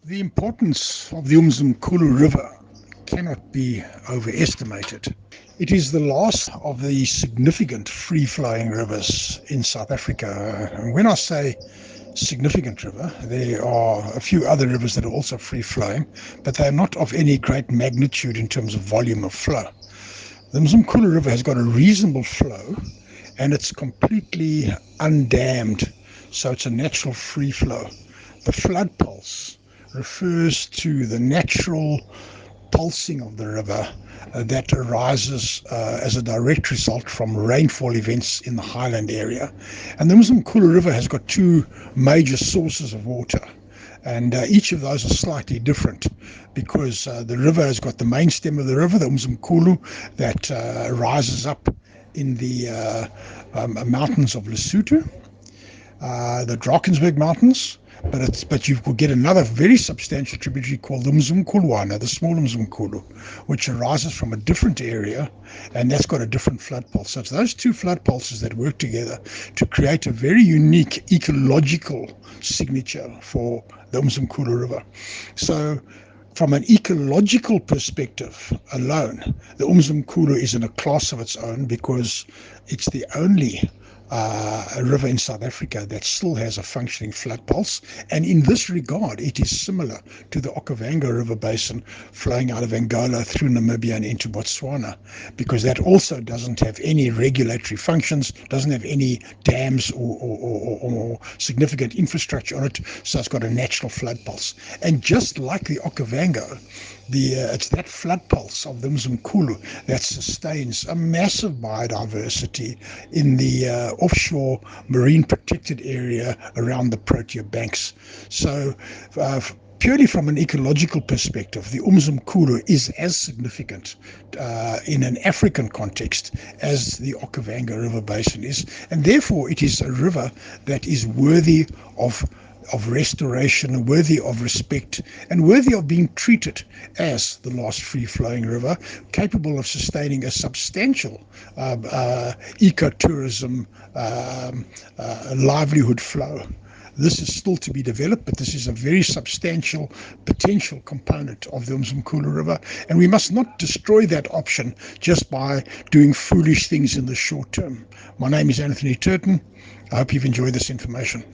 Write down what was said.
The importance of the Umzimkulu River cannot be overestimated. It is the last of the significant free-flowing rivers in South Africa. And when I say significant river, there are a few other rivers that are also free-flowing, but they are not of any great magnitude in terms of volume of flow. The Umzimkulu River has got a reasonable flow, and it's completely undammed, so it's a natural free flow. The flood pulse refers to the natural pulsing of the river that arises as a direct result from rainfall events in the highland area. And the Umzimkulu River has got two major sources of water, and each of those are slightly different because the river has got the main stem of the river, the Umzimkulu, that rises up in the mountains of Lesotho, the Drakensberg Mountains, but you could get another very substantial tributary called the Umzimkulwana, the small Umzimkulu, which arises from a different area, and that's got a different flood pulse. So it's those two flood pulses that work together to create a very unique ecological signature for the Umzimkulu River. So from an ecological perspective alone, the Umzimkulu is in a class of its own because it's the only a river in South Africa that still has a functioning flood pulse, and in this regard it is similar to the Okavango River basin flowing out of Angola through Namibia and into Botswana, because that also doesn't have any regulatory functions, doesn't have any dams or significant infrastructure on it, so it's got a natural flood pulse. And just like the Okavango, it's that flood pulse of the Umzimkulu that sustains a massive biodiversity in the offshore marine protected area around the Protea banks. So purely from an ecological perspective, the Umzimkulu is as significant in an African context as the Okavango River basin is, and therefore it is a river that is worthy of restoration, worthy of respect, and worthy of being treated as the last free-flowing river, capable of sustaining a substantial ecotourism livelihood flow. This is still to be developed, but this is a very substantial potential component of the Umzimkulu River, and we must not destroy that option just by doing foolish things in the short term. My name is Anthony Turton. I hope you've enjoyed this information.